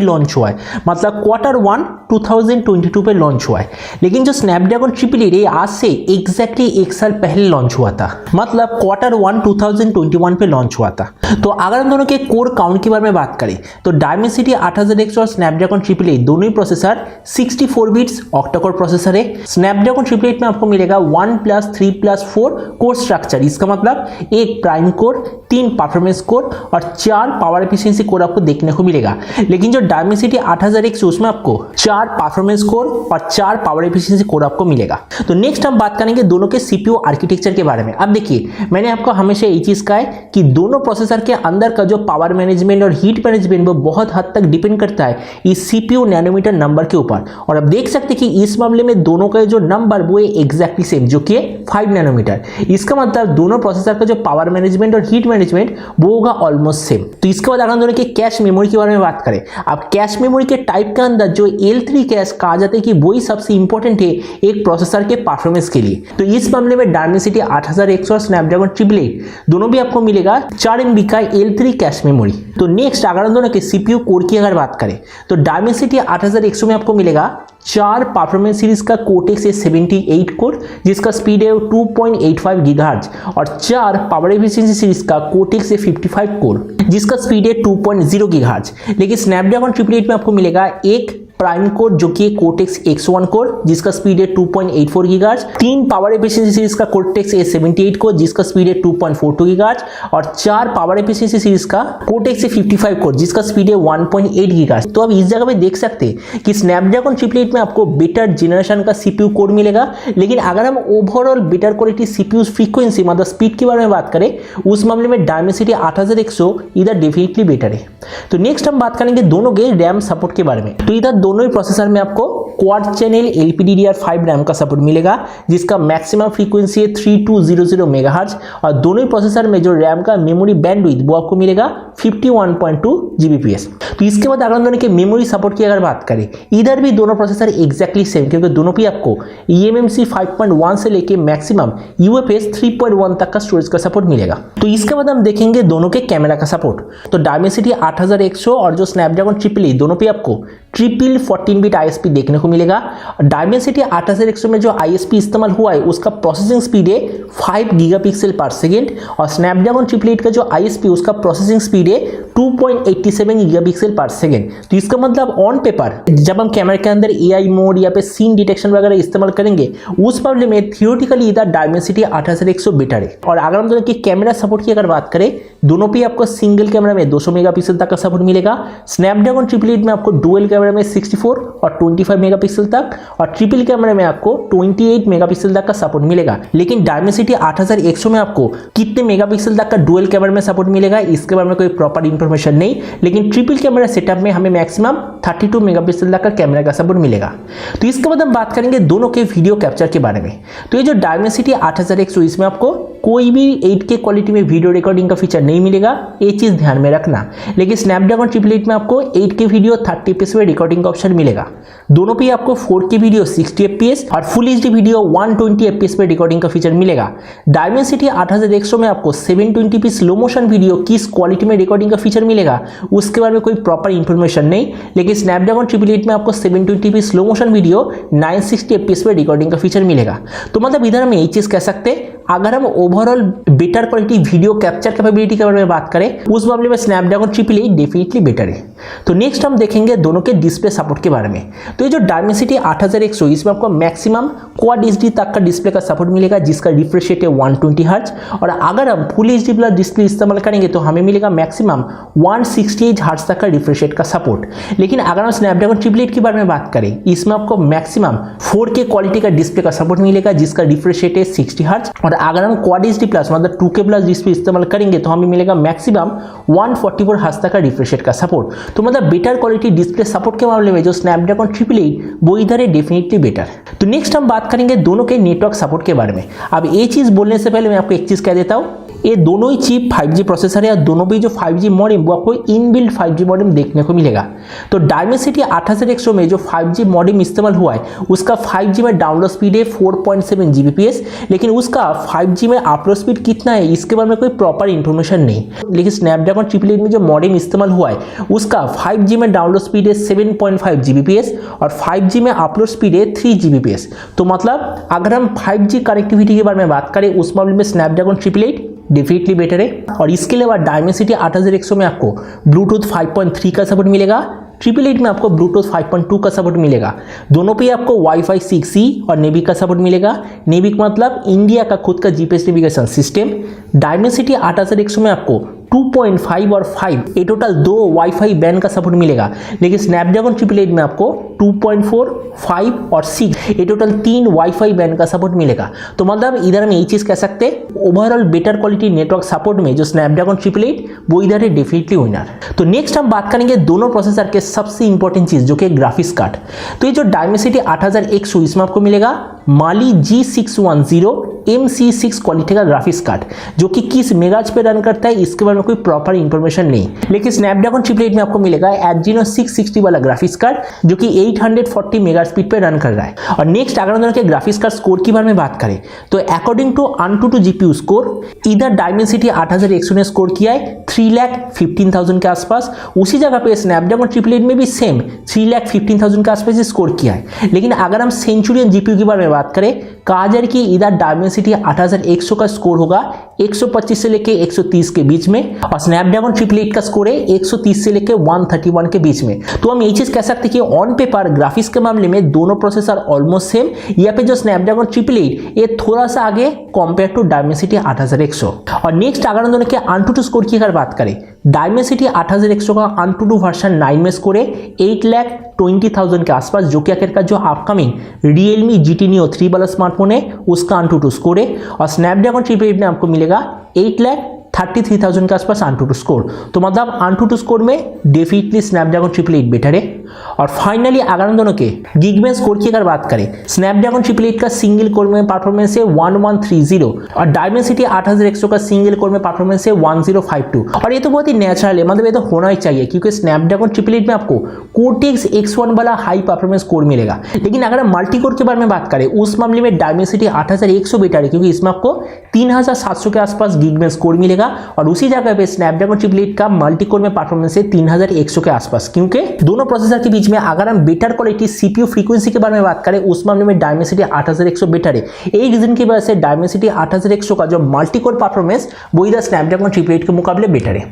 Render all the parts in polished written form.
Launch हुआ है, मतलब Q1 2022 पे लॉन्च हुआ है। लेकिन जो स्नैपड्रैगन 888 ये आज से एग्जैक्टली एक साल पहले लॉन्च हुआ था, मतलब Q1 2021 पे लॉन्च हुआ था। तो अगर हम दोनों के कोर काउंट के बारे में बात करें तो डायमेंसिटी 8100 और स्नैपड्रैगन 888 दोनों ही processor 64 bits octa core processor है। स्नैपड्रैगन 888 में आपको मिलेगा 1+3+4 कोर स्ट्रक्चर, इसका मतलब एक प्राइम कोर, 3 परफॉर्मेंस कोर और 4 पावर एफिशिएंसी कोर आपको देखने को मिलेगा। लेकिन जो डायमेंसिटी 8100 उसमें आपको 4 परफॉर्मेंस कोर और 4 पावर एफिशिएंसी कोर आपको मिलेगा। तो नेक्स्ट हम बात करेंगे दोनों के सीपीयू आर्किटेक्चर के बारे में। अब देखिए, मैंने आपको हमेशा ये चीज कहा है कि दोनों प्रोसेसर के अंदर का जो पावर मैनेजमेंट और हीट मैनेजमेंट वो बहुत हद तक डिपेंड करता है इस सीपीयू नैनोमीटर नंबर के ऊपर। और अब देख सकते हैं कि इस मामले में दोनों का जो नंबर वो है एग्जैक्टली सेम, जो कि 5 नैनोमीटर। इसका मतलब दोनों प्रोसेसर का जो पावर मैनेजमेंट और हीट मैनेजमेंट वो होगा ऑलमोस्ट सेम। तो इसके बाद अगर दोनों के कैश मेमोरी के बारे में बात करें, अब कैश मेमोरी के टाइप के अंदर जो L3 कैश कहा जाता है कि वही सबसे इंपॉर्टेंट है एक प्रोसेसर के परफॉर्मेंस के लिए। तो इस मामले में डायमेंसिटी 8100 और स्नैपड्रैगन 888 दोनों भी आपको मिलेगा 4 MB का L3 कैश मेमोरी। तो नेक्स्ट अगर हम दोनों के सीपीयू कोर की अगर बात करें तो डायमेंसिटी 8100 में आपको मिलेगा 4 परफॉर्मेंस सीरीज का कोर्टेक्स A78 कोर जिसका स्पीड है 2.85 गीगाहर्ट्ज और 4 पावर एफिशिएंसी सीरीज का कोर्टेक्स A55 कोर जिसका स्पीड है 2.0 गीगाहर्ट्ज। लेकिन स्नैपड्रैगन 888 में आपको मिलेगा एक प्राइम कोर जो कि कोर्टेक्स X1 कोर जिसका स्पीड है 2.84 गीगाहर्ट्ज, 3 पावर एफिशिएंसी सीरीज का कोर्टेक्स A78 कोर जिसका स्पीड है 2.42 गीगाहर्ट्ज और 4 पावर एफिशिएंसी सीरीज का कोर्टेक्स A55 कोर जिसका स्पीड है 1.8 गीगाहर्ट्ज। तो अब इस जगह पे देख सकते हैं कि स्नैपड्रैगन 888 में आपको बेटर जनरेशन का सीपीयू कोर मिलेगा। लेकिन अगर हम overall better quality CPU frequency मतलब स्पीड के बारे में बात करें उस मामले में डायमेंसिटी 8100 इधर डेफिनेटली बेटर है। तो नेक्स्ट हम बात करेंगे दोनों के रैम सपोर्ट के बारे में। तो इधर दोनों ही प्रोसेसर में आपको क्वाड चैनल LPDDR5 रैम का सपोर्ट मिलेगा जिसका मैक्सिमम फ्रीक्वेंसी है 3200 मेगाहर्ट्ज और दोनों ही प्रोसेसर में जो रैम का मेमोरी बैंडविड्थ वो आपको मिलेगा 51.2 Gbps। तो इसके बाद अगर दोनों के मेमोरी सपोर्ट की अगर बात करें इधर भी दोनों प्रोसेसर एग्जैक्टली सेम, क्योंकि दोनों भी आपको eMMC 5.1 से लेके मैक्सिमम UFS 3.1 तक का स्टोरेज का सपोर्ट मिलेगा। तो इसके बाद हम देखेंगे दोनों के कैमरा का सपोर्ट। तो डायमेंसिटी 8100 और जो स्नैपड्रैगन 888 दोनों पे आपको ट्रिपल 14 बिट ISP देखने को मिलेगा। डायमेंसिटी 8100 में जो ISP इस्तेमाल हुआ है उसका प्रोसेसिंग स्पीड है 5 गीगापिक्सल पर सेकेंड और स्नैपड्रैगन 888 का जो ISP उसका प्रोसेसिंग स्पीड है 2.87 गीगापिक्सल पर सेकेंड। तो इसका मतलब ऑन पेपर जब हम कैमरा के अंदर AI मोड या पे सीन डिटेक्शन वगैरह इस्तेमाल करेंगे उस मामले में थियोरेटिकली इधर डायमेंसिटी 8100 बेटर है। और अगर हम दोनों की कैमरा सपोर्ट की अगर बात करें दोनों पे आपको सिंगल कैमरा में 200 मेगापिक्सल तक का सपोर्ट मिलेगा। स्नैपड्रैगन 888 में आपको डुअल कैमरा में 64 और 25 मेगापिक्सल तक और ट्रिपल कैमरा में आपको 28 मेगापिक्सल तक का सपोर्ट मिलेगा। लेकिन डायमेंसिटी 8100 में आपको कितने मेगापिक्सल तक का डुअल कैमरा में सपोर्ट मिलेगा इसके बारे में कोई प्रॉपर इंफॉर्मेशन नहीं, लेकिन ट्रिपल कैमरा सेटअप में हमें मैक्सिमम 32 मेगापिक्सल तक का कैमरा का सपोर्ट मिलेगा। तो इसके बाद हम बात करेंगे दोनों के वीडियो कैप्चर के बारे में। तो ये जो डायमेंसिटी 8100 इसमें आपको कोई भी 8K क्वालिटी में वीडियो रिकॉर्डिंग का फीचर नहीं मिलेगा, ये चीज ध्यान में रखना। लेकिन स्नैपड्रैगन 888 में आपको 8K वीडियो 30 fps में रिकॉर्डिंग का ऑप्शन मिलेगा। दोनों पे आपको 4K वीडियो 60 fps और फुल HD वीडियो 120 fps में रिकॉर्डिंग का फीचर मिलेगा। डायमेंसिटी 8100 में आपको 720p स्लो मोशन वीडियो किस क्वालिटी में रिकॉर्डिंग का फीचर मिलेगा उसके बारे में कोई प्रॉपर इंफॉर्मेशन नहीं, लेकिन स्नैपड्रैगन 888 में आपको 720p slow motion video 960 fps में रिकॉर्डिंग का फीचर मिलेगा। तो मतलब इधर हम ये चीज कह सकते हैं अगर हम overall better quality video capture capability के बारे में बात करें उस मामले में स्नैपड्रैगन 888 डेफिनेटली बेटर है। तो नेक्स्ट हम देखेंगे दोनों के डिस्प्ले सपोर्ट के बारे में। तो ये जो डायमेंसिटी 8100 इसमें आपको मैक्सिमम क्वाड HD तक का डिस्प्ले का सपोर्ट मिलेगा जिसका रिफ्रेश रेट है 120 हर्ट्ज और अगर हम फुल HD प्लस डिस्प्ले इस्तेमाल करेंगे तो हमें मिलेगा मैक्सिमम 168 हर्ट्ज तक का रिफ्रेश रेट का सपोर्ट। लेकिन अगर हम स्नैपड्रैगन 888 के बारे में बात करें इसमें आपको मैक्सिमम 4K क्वालिटी का डिस्प्ले का सपोर्ट मिलेगा जिसका रिफ्रेश रेट है 60 हर्ट्ज और अगर हम क्वाड HD प्लस मतलब 2K प्लस डिस्प्ले इस्तेमाल करेंगे तो हमें मिलेगा मैक्सिमम 144 हर्ट्ज तक का रिफ्रेश रेट का सपोर्ट। तो मतलब बेटर क्वालिटी डिस्प्ले सपोर्ट के मामले में जो स्नैपड्रैगन 888 वो इधर है डेफिनेटली बेटर। तो नेक्स्ट हम बात करेंगे दोनों के नेटवर्क सपोर्ट के बारे में। अब ये चीज बोलने से पहले मैं आपको एक चीज कह देता हूँ, ये दोनों ही चिप 5G प्रोसेसर है और दोनों भी जो 5G मॉडेम वो आपको इनबिल्ट 5G मॉडेम देखने को मिलेगा। तो डायमेंसिटी 8100 में जो 5G मॉडेम इस्तेमाल हुआ है उसका 5G में डाउनलोड स्पीड है 4.7 Gbps, लेकिन उसका 5G में अपलोड स्पीड कितना है इसके बारे में कोई प्रॉपर इंफॉर्मेशन नहीं। लेकिन स्नैपड्रैगन 888 में जो मॉडेम इस्तेमाल हुआ है उसका 5G में डाउनलोड स्पीड है 7.5 Gbps और 5G में अपलोड स्पीड है 3 Gbps। तो मतलब अगर हम 5G कनेक्टिविटी के बारे में बात करें उस मामले में स्नैपड्रैगन 888 डेफिनेटली बेटर है। और इसके अलावा डायमेंसिटी 8100 में आपको ब्लूटूथ 5.3 का सपोर्ट मिलेगा, 888 में आपको ब्लूटूथ 5.2 का सपोर्ट मिलेगा। दोनों पे आपको वाईफाई 6E और नेविक का सपोर्ट मिलेगा। नेविक मतलब इंडिया का खुद का जीपीएस नेविगेशन सिस्टम। डायमेंसिटी 8100 में आपको 2.5 और 5 ये टोटल 2 वाईफाई बैंड का सपोर्ट मिलेगा, लेकिन स्नैपड्रैगन 888 में आपको 2.4, 5 और 6 ये टोटल 3 वाईफाई बैंड का सपोर्ट मिलेगा। तो मतलब इधर हम यही चीज कह सकते हैं overall better quality network support में जो स्नैपड्रैगन 888 वो इधर है डेफिनेटली विनर। तो नेक्स्ट हम बात करेंगे दोनों प्रोसेसर के सबसे इंपॉर्टेंट चीज जो कि ग्राफिक्स कार्ड। तो ये जो डायमेंसिटी 8100 इसमें आपको मिलेगा माली G610 MC6 क्वालिटी का ग्राफिक्स कार्ड जो कि किस मेगाहर्ट्ज पे रन करता है इसके बारे में कोई प्रॉपर इंफॉर्मेशन नहीं। लेकिन स्नैपड्रैगन 888 में आपको मिलेगा Adreno 660 वाला ग्राफिक्स कार्ड जो कि 840 मेगा स्पीड पे रन कर रहा है। और नेक्स्ट अगर हम दोनों के ग्राफिक्स कार्ड स्कोर के बारे में बात करें तो according to AnTuTu GPU score इधर डायमेंसिटी 8100 ने स्कोर किया है 3,15,000 के आसपास। उसी जगह पे स्नैपड्रैगन 888 में भी सेम 3,15,000 के आसपास स्कोर किया है। लेकिन अगर हम सेंचुरियन जीपीयू के बारे में बात करें कहा जाए कि इधर डायमेंसिटी 8100 का स्कोर होगा 125 से लेके 130 के बीच में और स्नैपड्रैगन 888 का स्कोर है 130 से लेके 131 के बीच में। तो हम ये चीज कह सकते हैं कि ऑन पेपर ग्राफिक्स के मामले में दोनों प्रोसेसर ऑलमोस्ट सेम, या फिर जो स्नैपड्रैगन 888 ये थोड़ा सा आगे कंपेयर टू डायमेंसिटी 8100। और नेक्स्ट अगर हम दोनों के AnTuTu स्कोर की अगर बात करें डायमेंसिटी 8100 का AnTuTu वर्जन 9 में स्कोर है 8,20,000 के आसपास, जो कि आखिर का जो अपकमिंग Realme GT Neo 3 वाला स्मार्टफोन है उसका AnTuTu स्कोर है। और स्नैपड्रैगन 888 में आपको मिलेगा 8,33,000 के आसपास AnTuTu स्कोर। तो मतलब AnTuTu स्कोर में डेफिनेटली स्नैपड्रैगन 888 बेटर है। और फाइनली अगर हम दोनों के गिगबेंच स्कोर की अगर बात करें स्नैपड्रैगन 888 का सिंगल कोर में परफॉर्मेंस है 1130 और डायमेंसिटी 8100 का सिंगल कोर में परफॉर्मेंस है 1052। और ये तो बहुत ही नेचुरल है, मतलब ये तो होना ही चाहिए क्योंकि स्नैपड्रैगन 888 में आपको Cortex X1 वाला हाई परफॉर्मेंस कोर मिलेगा। लेकिन अगर हम मल्टी कोर के बारे में बात करें उस मामले में डायमेंसिटी 8100 बेटर है क्योंकि इसमें आपको 3700 के आसपास गिगबेंच स्कोर मिलेगा। और उसी जगह पे स्नैपड्रैगन 888 का मल्टी कोर में परफॉर्मेंस है 3100 के आसपास, क्योंकि दोनों प्रोसेसर के बीच में अगर हम बेटर क्वालिटी सीपीयू फ्रीक्वेंसी के बारे में बात करें उस मामले में डायमेंसिटी 8100 बेटर है। एक रीजन की वजह से डायमेंसिटी 8100 का जो मल्टी कोर परफॉर्मेंस वो इधर स्नैपड्रैगन 888 के मुकाबले बेटर है।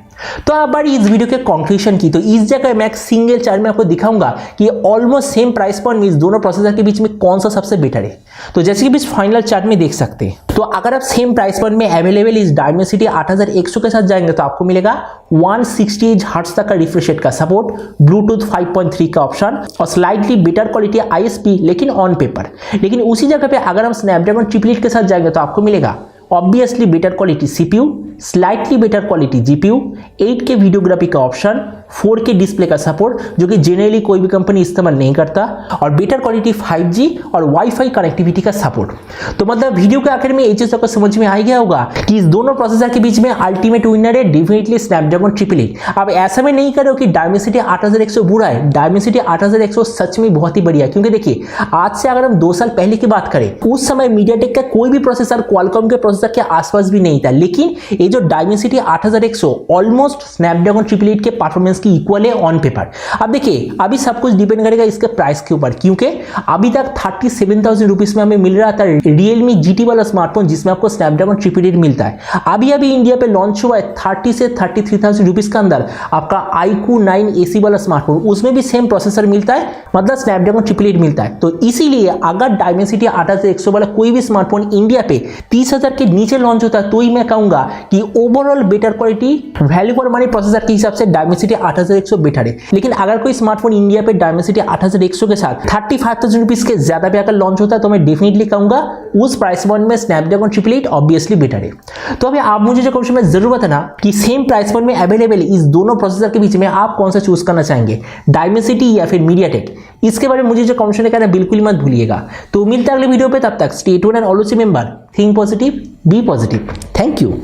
तो अब बारी इस वीडियो के कंक्लूजन की, तो इस जगह मैं एक सिंगल चार्ट में आपको दिखाऊंगा कि ऑलमोस्ट सेम प्राइस पॉइंट में इस दोनों प्रोसेसर के बीच में कौन सा सबसे बेटर है। तो जैसे कि इस फाइनल चार्ट में देख सकते हैं, तो अगर आप सेम प्राइस पॉइंट में अवेलेबल इस डायमेंसिटी 8100 के साथ जाएंगे तो आपको मिलेगा 168 हर्ट्ज तक का रिफ्रेश रेट का सपोर्ट, ब्लूटूथ 5.3 का ऑप्शन और स्लाइटली बेटर क्वालिटी आईएसपी लेकिन ऑन पेपर। लेकिन उसी जगह पे अगर हम स्नैपड्रैगन 888 के साथ जाएंगे तो आपको मिलेगा obviously better quality CPU, slightly better quality GPU, 8K videography का ऑप्शन, 4K डिस्प्ले का सपोर्ट जो कि जनरली कोई भी कंपनी इस्तेमाल नहीं करता, और बेटर क्वालिटी 5G और वाईफाई कनेक्टिविटी का सपोर्ट। तो मतलब वीडियो के आखिर में ये चीज आपको समझ में आ गया होगा कि इस दोनों प्रोसेसर के बीच में अल्टीमेट विनर है डेफिनेटली स्नैपड्रैगन 888। अब ऐसा में नहीं करो कि डायमेंसिटी 8100 बुरा है, डायमेंसिटी 8100 सच में बहुत ही बढ़िया। क्योंकि देखिए आज से अगर हम 2 साल पहले की बात करें उस समय मीडियाटेक का कोई भी प्रोसेसर क्वालकॉम के प्रोसेसर के आसपास भी नहीं था, लेकिन ये जो डायमेंसिटी 8100 ऑलमोस्ट स्नैपड्रैगन 888 के परफॉर्मेंस की इक्वल है ऑन पेपर। अब देखिए अभी सब कुछ डिपेंड करेगा इसके प्राइस के ऊपर, क्योंकि अभी तक 37,000 रुपीज में हमें मिल रहा था Realme GT वाला स्मार्टफोन जिसमें आपको स्नैपड्रैगन 888 मिलता है। अभी इंडिया पे लॉन्च हुआ है 30 से 33,000 रुपीज के अंदर आपका iQOO 9 AC वाला स्मार्टफोन, उसमें भी सेम प्रोसेसर मिलता है, मतलब स्नैपड्रैगन 888 मिलता है। तो इसीलिए अगर डायमेंसिटी 8100 वाला कोई भी स्मार्टफोन इंडिया पे 30,000 के नीचे लॉन्च होता है तो ही मैं कहूंगा कि overall better quality value for money processor के हिसाब से डायमेंसिटी 8100 बेटर है। लेकिन अगर कोई स्मार्टफोन इंडिया पे डायमेंसिटी 8100 के साथ 35,000 रुपीज के ज्यादा पे अगर लॉन्च होता है तो मैं डेफिनेटली कहूंगा उस प्राइस पॉइंट में स्नैपड्रैगन 888 ऑब्वियसली बेटर है। तो अभी आप मुझे जो क्वेश्चन में जरूर बताना कि सेम प्राइस पॉइंट में अवेलेबल इस दोनों प्रोसेसर के बीच में आप कौन सा चूज करना चाहेंगे, डायमेंसिटी या फिर मीडियाटेक। इसके बारे में मुझे जो कमेंट करना बिल्कुल मत भूलिएगा। तो मिलता है अगले वीडियो पे, तब तक stay tuned and always remember think positive be positive. Thank you.